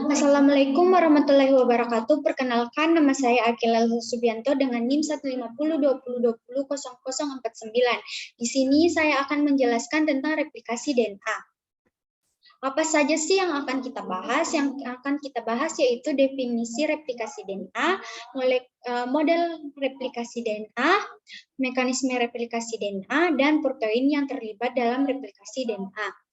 Assalamualaikum warahmatullahi wabarakatuh. Perkenalkan, nama saya Akila Subianto dengan NIM 15020200049. Di sini saya akan menjelaskan tentang replikasi DNA. Apa saja sih yang akan kita bahas? Yang akan kita bahas yaitu definisi replikasi DNA, model replikasi DNA, mekanisme replikasi DNA, dan protein yang terlibat dalam replikasi DNA.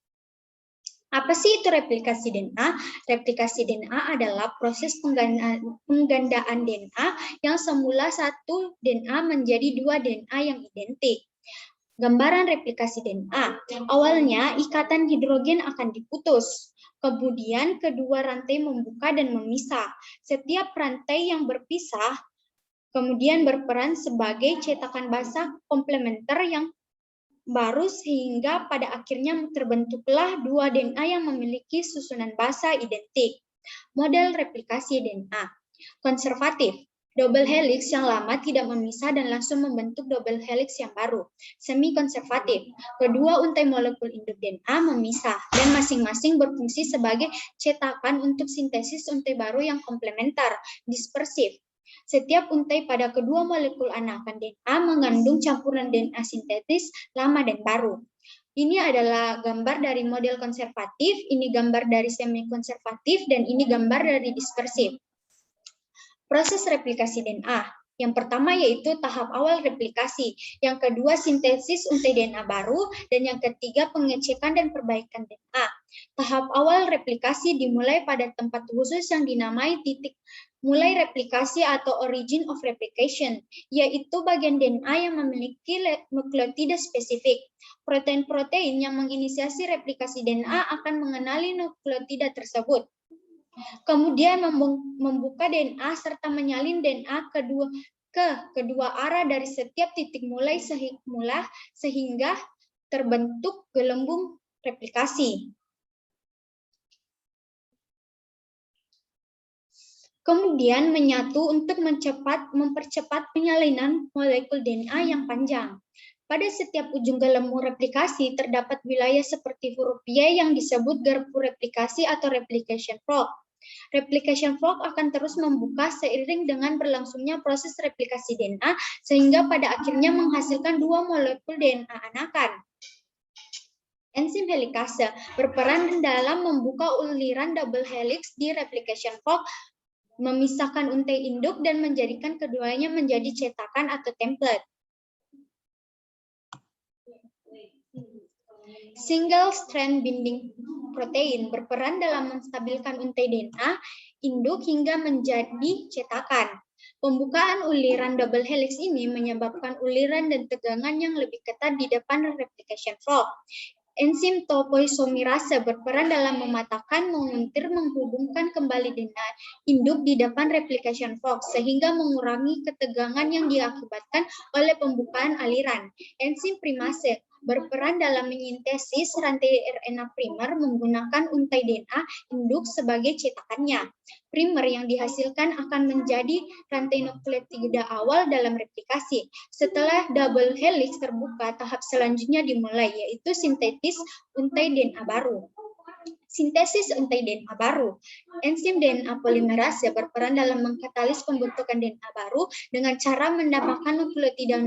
Apa sih itu replikasi DNA? Replikasi DNA adalah proses penggandaan DNA yang semula satu DNA menjadi dua DNA yang identik. Gambaran replikasi DNA. Awalnya ikatan hidrogen akan diputus. Kemudian kedua rantai membuka dan memisah. Setiap rantai yang berpisah kemudian berperan sebagai cetakan basa komplementer yang baru sehingga pada akhirnya terbentuklah dua DNA yang memiliki susunan basa identik. Model replikasi DNA konservatif. Double helix yang lama tidak memisah dan langsung membentuk double helix yang baru. Semi-konservatif. Kedua untai molekul induk DNA memisah dan masing-masing berfungsi sebagai cetakan untuk sintesis untai baru yang komplementer. Dispersif. Setiap untai pada kedua molekul anakan DNA mengandung campuran DNA sintetis lama dan baru. Ini adalah gambar dari model konservatif, ini gambar dari semi-konservatif, dan ini gambar dari dispersif. Proses replikasi DNA. Yang pertama yaitu tahap awal replikasi, yang kedua sintesis untai DNA baru, dan yang ketiga pengecekan dan perbaikan DNA. Tahap awal replikasi dimulai pada tempat khusus yang dinamai titik mulai replikasi atau origin of replication, yaitu bagian DNA yang memiliki nukleotida spesifik. Protein-protein yang menginisiasi replikasi DNA akan mengenali nukleotida tersebut. Kemudian membuka DNA serta menyalin DNA ke kedua arah dari setiap titik mulai sehingga terbentuk gelembung replikasi. Kemudian menyatu untuk mempercepat penyalinan molekul DNA yang panjang. Pada setiap ujung gelembung replikasi terdapat wilayah seperti huruf Y yang disebut garpu replikasi atau replication fork. Replication fork akan terus membuka seiring dengan berlangsungnya proses replikasi DNA sehingga pada akhirnya menghasilkan dua molekul DNA anakan. Enzim helikase berperan dalam membuka uliran double helix di replication fork, memisahkan untai induk dan menjadikan keduanya menjadi cetakan atau template. Single strand binding protein berperan dalam menstabilkan untai DNA induk hingga menjadi cetakan. Pembukaan uliran double helix ini menyebabkan uliran dan tegangan yang lebih ketat di depan replication fork. Enzim topoisomerase berperan dalam mematahkan, menguntir, menghubungkan kembali DNA induk di depan replication fork sehingga mengurangi ketegangan yang diakibatkan oleh pembukaan aliran. Enzim primase berperan dalam menyintesis rantai RNA primer menggunakan untai DNA induk sebagai cetakannya. Primer yang dihasilkan akan menjadi rantai nukleotida awal dalam replikasi. Setelah double helix terbuka, tahap selanjutnya dimulai, yaitu sintesis untai DNA baru. Sintesis untai DNA baru. Enzim DNA polimerase berperan dalam mengkatalis pembentukan DNA baru dengan cara menambahkan nukleotida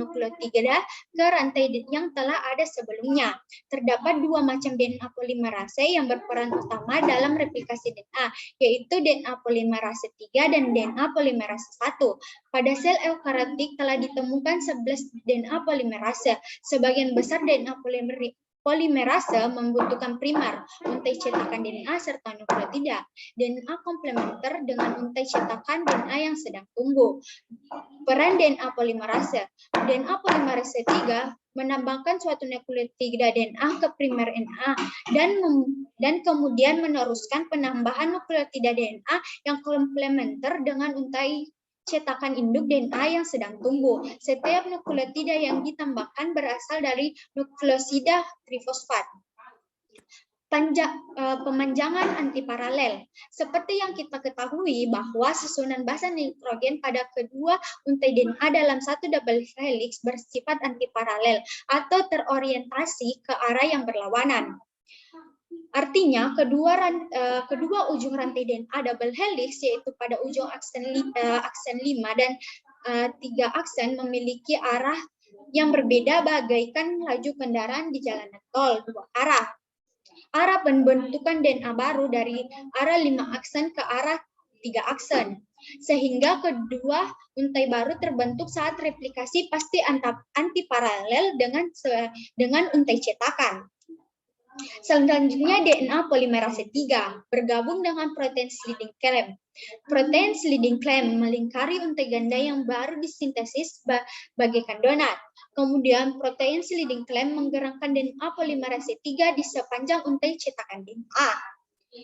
ke rantai yang telah ada sebelumnya. Terdapat dua macam DNA polimerase yang berperan utama dalam replikasi DNA, yaitu DNA polimerase 3 dan DNA polimerase 1. Pada sel eukariotik telah ditemukan 11 DNA polimerase. Sebagian besar DNA polimerase membutuhkan primer, untai cetakan DNA serta nukleotida. DNA komplementer dengan untai cetakan DNA yang sedang tumbuh. Peran DNA polimerase. DNA polimerase 3 menambahkan suatu nukleotida DNA ke primer DNA dan kemudian meneruskan penambahan nukleotida DNA yang komplementer dengan untai cetakan induk DNA yang sedang tumbuh. Setiap nukleotida yang ditambahkan berasal dari nukleosida trifosfat. Pemanjangan antiparalel. Seperti yang kita ketahui bahwa susunan basa nitrogen pada kedua untai DNA dalam satu double helix bersifat antiparalel atau terorientasi ke arah yang berlawanan. Artinya kedua ujung rantai DNA double helix yaitu pada ujung aksen 5 dan 3 aksen memiliki arah yang berbeda bagaikan laju kendaraan di jalanan tol 2 arah. Arah pembentukan DNA baru dari arah 5 aksen ke arah 3 aksen. Sehingga kedua untai baru terbentuk saat replikasi pasti antiparalel dengan untai cetakan. Selanjutnya DNA polimerase 3 bergabung dengan protein sliding clamp. Protein sliding clamp melingkari untai ganda yang baru disintesis bagaikan donat. Kemudian protein sliding clamp menggerakkan DNA polimerase 3 di sepanjang untai cetakan DNA.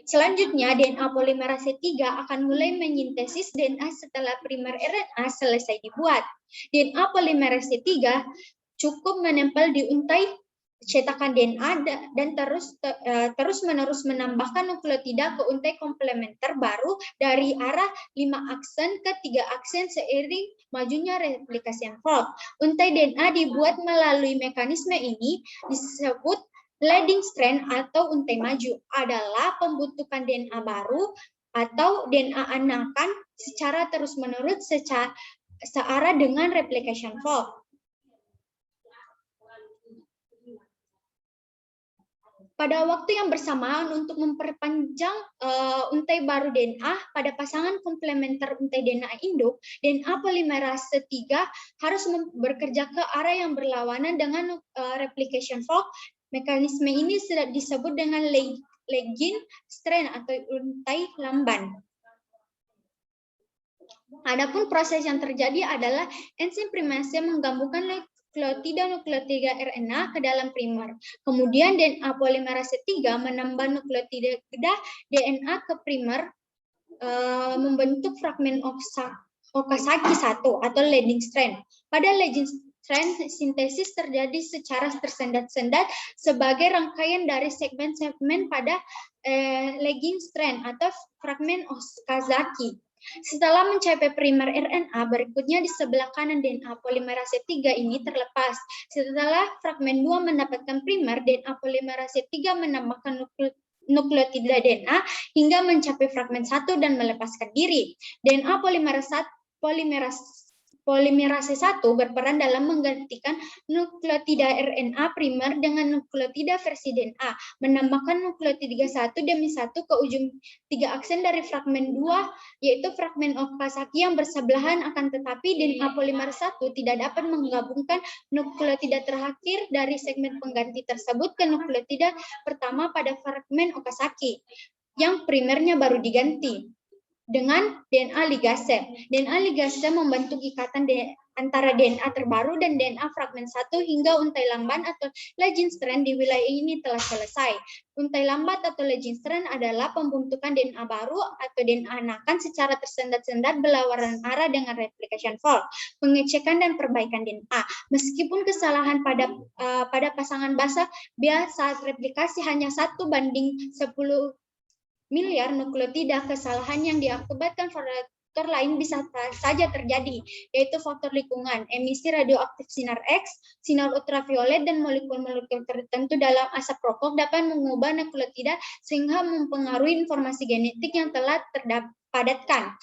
Selanjutnya DNA polimerase 3 akan mulai menyintesis DNA setelah primer RNA selesai dibuat. DNA polimerase 3 cukup menempel di untai cetakan DNA dan terus-menerus menambahkan nukleotida ke untai komplementer baru dari arah 5 aksen ke 3 aksen seiring majunya replikasi Fold. Untai DNA dibuat melalui mekanisme ini disebut leading strand atau untai maju, adalah pembentukan DNA baru atau DNA anakan secara terus-menerus searah dengan replication fold. Pada waktu yang bersamaan untuk memperpanjang untai baru DNA pada pasangan komplementer untai DNA induk, DNA polimerase 3 harus bekerja ke arah yang berlawanan dengan replication fork. Mekanisme ini disebut dengan leading strand atau untai lamban. Adapun proses yang terjadi adalah enzim primase menggabungkan nukleotida RNA ke dalam primer. Kemudian DNA polimerase 3 menambah nukleotida DNA ke primer membentuk fragmen Okazaki 1 atau leading strand. Pada leading strand, sintesis terjadi secara tersendat-sendat sebagai rangkaian dari segmen-segmen pada leading strand atau fragmen Okazaki. Setelah mencapai primer RNA, berikutnya di sebelah kanan DNA polimerase 3 ini terlepas. Setelah fragmen 2 mendapatkan primer, DNA polimerase 3 menambahkan nukleotida DNA hingga mencapai fragmen 1 dan melepaskan diri. DNA polimerase 1 berperan dalam menggantikan nukleotida RNA primer dengan nukleotida versi DNA, menambahkan nukleotida 1 demi 1 ke ujung 3 aksen dari fragmen 2, yaitu fragmen Okazaki yang bersebelahan, akan tetapi DNA polimerase 1 tidak dapat menggabungkan nukleotida terakhir dari segmen pengganti tersebut ke nukleotida pertama pada fragmen Okazaki, yang primernya baru diganti dengan DNA ligase. DNA ligase membentuk ikatan antara DNA terbaru dan DNA fragmen 1 hingga untai lamban atau leading strand di wilayah ini telah selesai. Untai lambat atau leading strand adalah pembentukan DNA baru atau DNA anakan secara tersendat-sendat berlawanan arah dengan replication fold, pengecekan dan perbaikan DNA. Meskipun kesalahan pada pasangan basa saat replikasi hanya 1:10 miliar nukleotida, kesalahan yang diakibatkan faktor lain bisa saja terjadi, yaitu faktor lingkungan, emisi radioaktif sinar X, sinar ultraviolet, dan molekul-molekul tertentu dalam asap rokok dapat mengubah nukleotida sehingga mempengaruhi informasi genetik yang telah terpadatkan.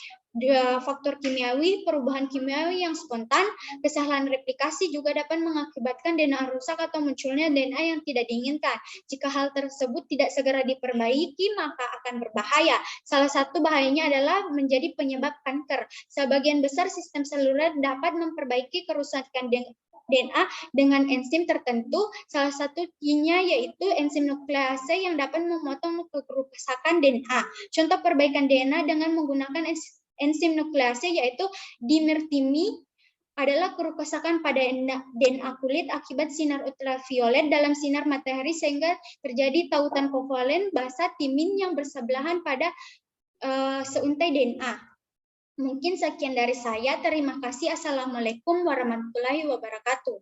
Faktor kimiawi, perubahan kimiawi yang spontan, kesalahan replikasi juga dapat mengakibatkan DNA rusak atau munculnya DNA yang tidak diinginkan. Jika hal tersebut tidak segera diperbaiki, maka akan berbahaya. Salah satu bahayanya adalah menjadi penyebab kanker. Sebagian besar sistem seluler dapat memperbaiki kerusakan DNA dengan enzim tertentu, salah satunya yaitu enzim nuklease yang dapat memotong kerusakan DNA. Contoh perbaikan DNA dengan menggunakan enzim nuklease yaitu dimertimi adalah kerusakan pada DNA kulit akibat sinar ultraviolet dalam sinar matahari sehingga terjadi tautan kovalen basa timin yang bersebelahan pada seuntai DNA. Mungkin sekian dari saya. Terima kasih. Assalamualaikum warahmatullahi wabarakatuh.